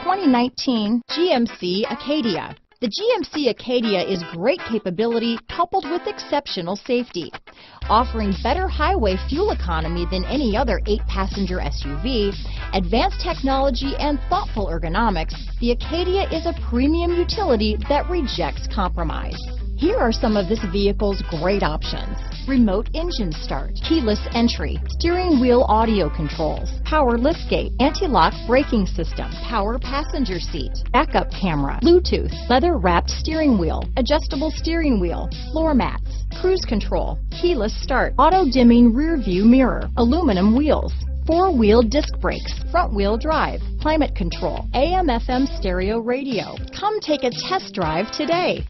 2019 GMC Acadia. The GMC Acadia is great capability coupled with exceptional safety. Offering better highway fuel economy than any other 8-passenger SUV, advanced technology and thoughtful ergonomics, the Acadia is a premium utility that rejects compromise. Here are some of this vehicle's great options: remote engine start, keyless entry, steering wheel audio controls, power liftgate, anti-lock braking system, power passenger seat, backup camera, Bluetooth, leather-wrapped steering wheel, adjustable steering wheel, floor mats, cruise control, keyless start, auto-dimming rear view mirror, aluminum wheels, 4-wheel disc brakes, front-wheel drive, climate control, AM/FM stereo radio. Come take a test drive today.